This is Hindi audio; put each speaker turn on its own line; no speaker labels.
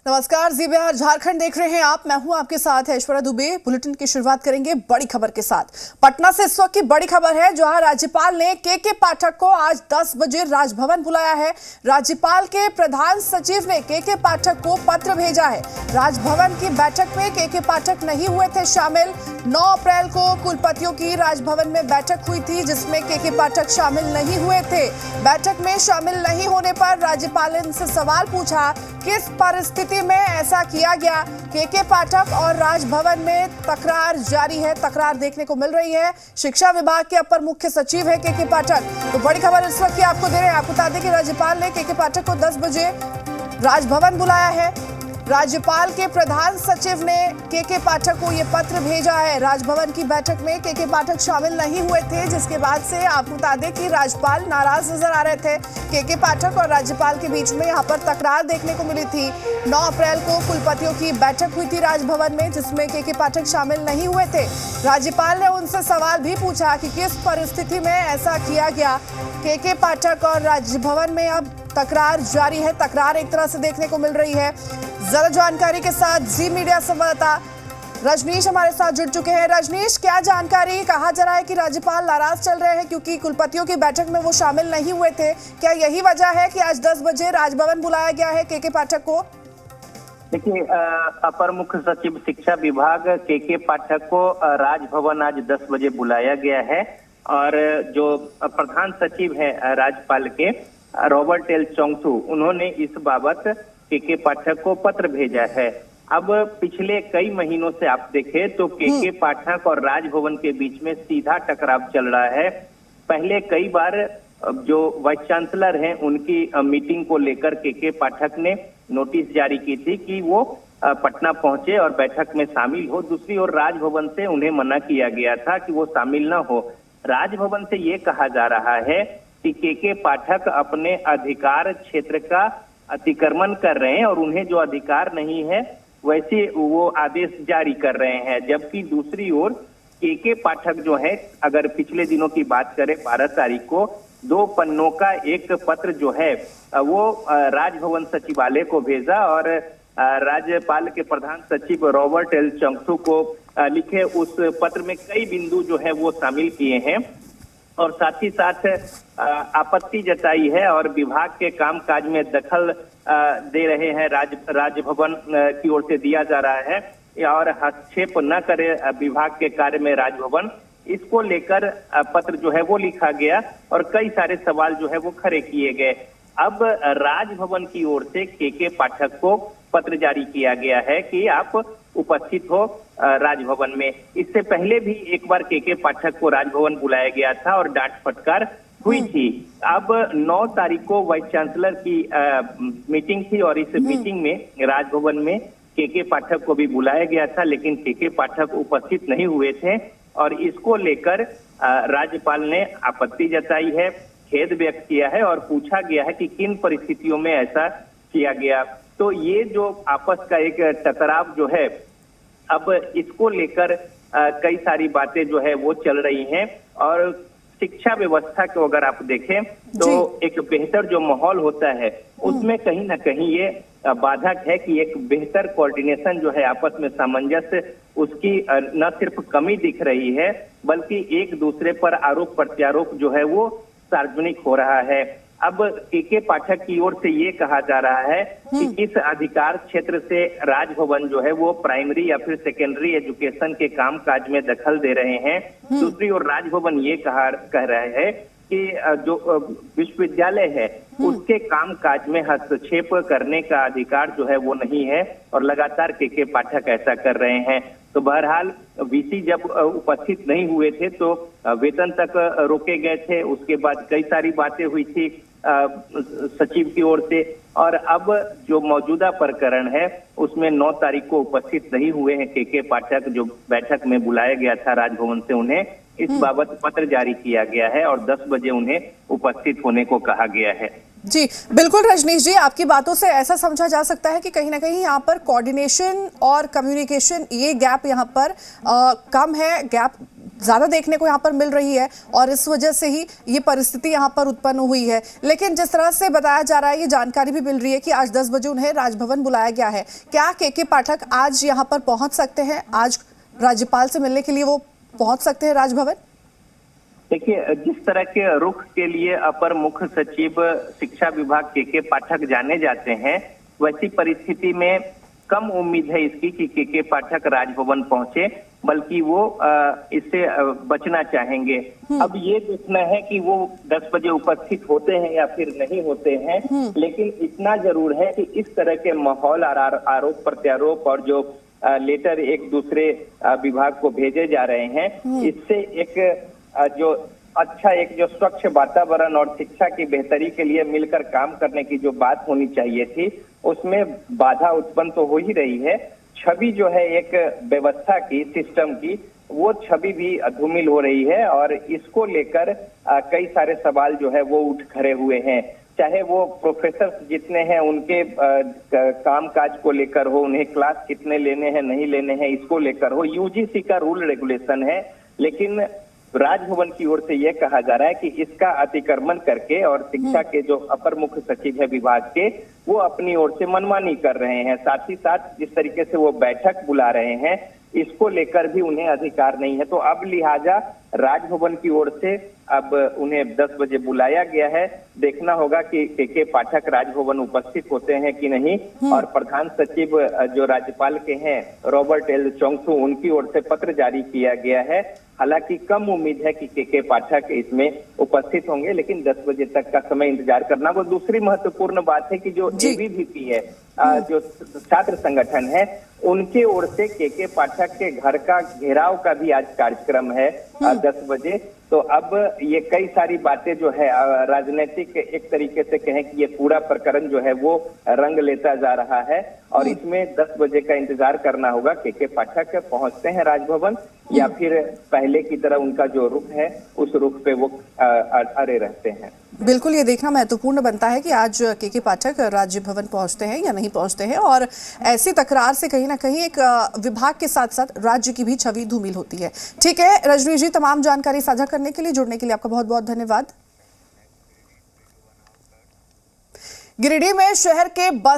नमस्कार, जी बिहार झारखंड देख रहे हैं आप। मैं हूं आपके साथ ऐश्वर्या दुबे। बुलेटिन की शुरुआत करेंगे बड़ी खबर के साथ। पटना से इस वक्त की बड़ी खबर है, जहां राज्यपाल ने के पाठक को आज 10 बजे राजभवन बुलाया है। राज्यपाल के प्रधान सचिव ने के पाठक को पत्र भेजा है। राजभवन की बैठक में के पाठक नहीं हुए थे शामिल। 9 अप्रैल को कुलपतियों की राजभवन में बैठक हुई थी, जिसमें के पाठक शामिल नहीं हुए थे। बैठक में शामिल नहीं होने पर राज्यपाल ने उनसे सवाल पूछा, किस परिस्थिति में ऐसा किया गया। के पाठक और राजभवन में तकरार जारी है। तकरार देखने को मिल रही है। शिक्षा विभाग के अपर मुख्य सचिव है के पाठक। तो बड़ी खबर इस वक्त की आपको दे रहे हैं। आपको बता दें कि राज्यपाल ने के पाठक को 10 बजे राजभवन बुलाया है। राज्यपाल के प्रधान सचिव ने के पाठक को यह पत्र भेजा है। राजभवन की बैठक में के पाठक शामिल नहीं हुए थे, जिसके बाद से आपको बता दें कि राज्यपाल नाराज नजर आ रहे थे। के पाठक और राज्यपाल के बीच में यहां पर तकरार देखने को मिली थी। 9 अप्रैल को कुलपतियों की बैठक हुई थी राजभवन में, जिसमें के पाठक शामिल नहीं हुए थे। राज्यपाल ने उनसे सवाल भी पूछा कि किस परिस्थिति में ऐसा किया गया। के पाठक और राजभवन में अब तकरार जारी है। तकरार एक तरह से देखने को मिल रही है। ज्यादा जानकारी के साथ जी मीडिया संवाददाता रजनीश हमारे साथ जुड़ चुके हैं। रजनीश, क्या जानकारी? कहा जा रहा है कि राज्यपाल नाराज चल रहे हैं क्योंकि कुलपतियों की बैठक में वो शामिल नहीं हुए थे। क्या यही वजह है कि आज 10 बजे राजभवन बुलाया गया है के पाठक को?
देखिए, अपर मुख्य सचिव शिक्षा विभाग के पाठक को राजभवन आज 10 बजे बुलाया गया है। और जो प्रधान सचिव है राज्यपाल के रॉबर्ट एल चोंगथू, उन्होंने इस बाबत के पाठक को पत्र भेजा है। अब पिछले कई महीनों से आप देखें तो के पाठक और राजभवन के बीच में सीधा टकराव चल रहा है। पहले कई बार जो वाइस चांसलर हैं उनकी मीटिंग को लेकर के पाठक ने नोटिस जारी की थी कि वो पटना पहुंचे और बैठक में शामिल हो। दूसरी ओर राजभवन से उन्हें मना किया गया था कि वो शामिल न हो। राजभवन से ये कहा जा रहा है कि के पाठक अपने अधिकार क्षेत्र का अतिक्रमण कर रहे हैं और उन्हें जो अधिकार नहीं है वैसे वो आदेश जारी कर रहे हैं। जबकि दूसरी ओर के पाठक जो है, अगर पिछले दिनों की बात करें 12 तारीख को 2 पन्नों का एक पत्र जो है वो राजभवन सचिवालय को भेजा और राज्यपाल के प्रधान सचिव रॉबर्ट एल चोंगथू को लिखे उस पत्र में कई बिंदु जो है वो शामिल किए हैं और साथ ही साथ आपत्ति जताई है और विभाग के कामकाज में दखल दे रहे हैं। राजभवन की ओर से दिया जा रहा है और हस्तक्षेप न करे विभाग के कार्य में राजभवन, इसको लेकर पत्र जो है वो लिखा गया और कई सारे सवाल जो है वो खड़े किए गए। अब राजभवन की ओर से के पाठक को पत्र जारी किया गया है कि आप उपस्थित हो राजभवन में। इससे पहले भी एक बार के पाठक को राजभवन बुलाया गया था और डांट फटकार हुई थी। अब 9 तारीख को वाइस चांसलर की मीटिंग थी और इस मीटिंग में राजभवन में के पाठक को भी बुलाया गया था, लेकिन के पाठक उपस्थित नहीं हुए थे और इसको लेकर राज्यपाल ने आपत्ति जताई है, खेद व्यक्त किया है और पूछा गया है कि किन परिस्थितियों में ऐसा किया गया। तो ये जो आपस का एक टकराव जो है, अब इसको लेकर कई सारी बातें जो है वो चल रही हैं और शिक्षा व्यवस्था को अगर आप देखें तो एक बेहतर जो माहौल होता है उसमें कहीं ना कहीं ये बाधक है कि एक बेहतर कोऑर्डिनेशन जो है, आपस में सामंजस्य, उसकी न सिर्फ कमी दिख रही है बल्कि एक दूसरे पर आरोप प्रत्यारोप जो है वो सार्वजनिक हो रहा है। अब के पाठक की ओर से ये कहा जा रहा है कि किस अधिकार क्षेत्र से राजभवन जो है वो प्राइमरी या फिर सेकेंडरी एजुकेशन के कामकाज में दखल दे रहे हैं। दूसरी ओर राजभवन ये कह रहा है कि जो विश्वविद्यालय है उसके कामकाज में हस्तक्षेप करने का अधिकार जो है वो नहीं है और लगातार के पाठक ऐसा कर रहे हैं। तो बहरहाल वीसी जब उपस्थित नहीं हुए थे तो वेतन तक रोके गए थे। उसके बाद कई सारी बातें हुई थी सचिव की ओर से और अब जो मौजूदा प्रकरण है उसमें 9 तारीख को उपस्थित नहीं हुए हैं के पाठक। जो बैठक में बुलाया गया था राजभवन से, उन्हें इस बाबत पत्र जारी किया गया है और 10 बजे उन्हें उपस्थित होने को कहा गया है।
जी बिल्कुल रजनीश जी, आपकी बातों से ऐसा समझा जा सकता है कि कहीं ना कहीं यहाँ पर कोऑर्डिनेशन और कम्युनिकेशन, ये गैप यहाँ पर कम है, गैप ज्यादा देखने को यहाँ पर मिल रही है और इस वजह से ही ये परिस्थिति यहाँ पर उत्पन्न हुई है। लेकिन जिस तरह से बताया जा रहा है, ये जानकारी भी मिल रही है कि आज 10 बजे उन्हें राजभवन बुलाया गया है। क्या के पाठक आज यहाँ पर पहुंच सकते हैं? आज राज्यपाल से मिलने के लिए वो पहुंच सकते हैं राजभवन?
देखिए, जिस तरह के रुख के लिए अपर मुख्य सचिव शिक्षा विभाग के पाठक जाने जाते हैं, वैसी परिस्थिति में कम उम्मीद है इसकी कि के पाठक राजभवन पहुंचे, बल्कि वो इससे बचना चाहेंगे। अब ये देखना है कि वो 10 बजे उपस्थित होते हैं या फिर नहीं होते हैं, लेकिन इतना जरूर है कि इस तरह के माहौल, आरोप प्रत्यारोप और जो लेटर एक दूसरे विभाग को भेजे जा रहे हैं, इससे एक जो अच्छा, एक जो स्वच्छ वातावरण और शिक्षा की बेहतरी के लिए मिलकर काम करने की जो बात होनी चाहिए थी, उसमें बाधा उत्पन्न तो हो ही रही है। छवि जो है एक व्यवस्था की, सिस्टम की, वो छवि भी धूमिल हो रही है और इसको लेकर कई सारे सवाल जो है वो उठ खड़े हुए हैं। चाहे वो प्रोफेसर जितने हैं उनके काम काज को लेकर हो, उन्हें क्लास कितने लेने हैं नहीं लेने हैं इसको लेकर हो, यूजीसी का रूल रेगुलेशन है, लेकिन राजभवन की ओर से यह कहा जा रहा है कि इसका अतिक्रमण करके और शिक्षा के जो अपर मुख्य सचिव है विभाग के, वो अपनी ओर से मनमानी कर रहे हैं। साथ ही साथ जिस तरीके से वो बैठक बुला रहे हैं, इसको लेकर भी उन्हें अधिकार नहीं है। तो अब लिहाजा राजभवन की ओर से अब उन्हें 10 बजे बुलाया गया है। देखना होगा कि के पाठक राजभवन उपस्थित होते हैं कि नहीं। और प्रधान सचिव जो राज्यपाल के हैं रॉबर्ट एल चोंगथू, उनकी ओर से पत्र जारी किया गया है। हालांकि कम उम्मीद है कि के पाठक इसमें उपस्थित होंगे, लेकिन 10 बजे तक का समय इंतजार करना। वो दूसरी महत्वपूर्ण बात है कि जो एबीवीपी है, जो छात्र संगठन है, उनके ओर से के पाठक के घर का घेराव का भी आज कार्यक्रम है 10 बजे। तो अब ये कई सारी बातें जो है राजनीतिक, एक तरीके से कहें कि ये पूरा प्रकरण जो है वो रंग लेता जा रहा है और इसमें 10 बजे का इंतजार करना होगा। के पाठक पहुंचते हैं राजभवन या फिर पहले की तरह उनका जो रुख है उस रुख पे वो अड़े रहते हैं।
बिल्कुल, ये देखना महत्वपूर्ण बनता है कि आज के पाठक राजभवन पहुंचते हैं या नहीं पहुंचते हैं। और ऐसी तकरार से कहीं ना कहीं एक विभाग के साथ साथ राज्य की भी छवि धूमिल होती है। ठीक है रजनी जी, तमाम जानकारी साझा करने के लिए, जुड़ने के लिए आपका बहुत बहुत धन्यवाद। गिरिडीह में शहर के बस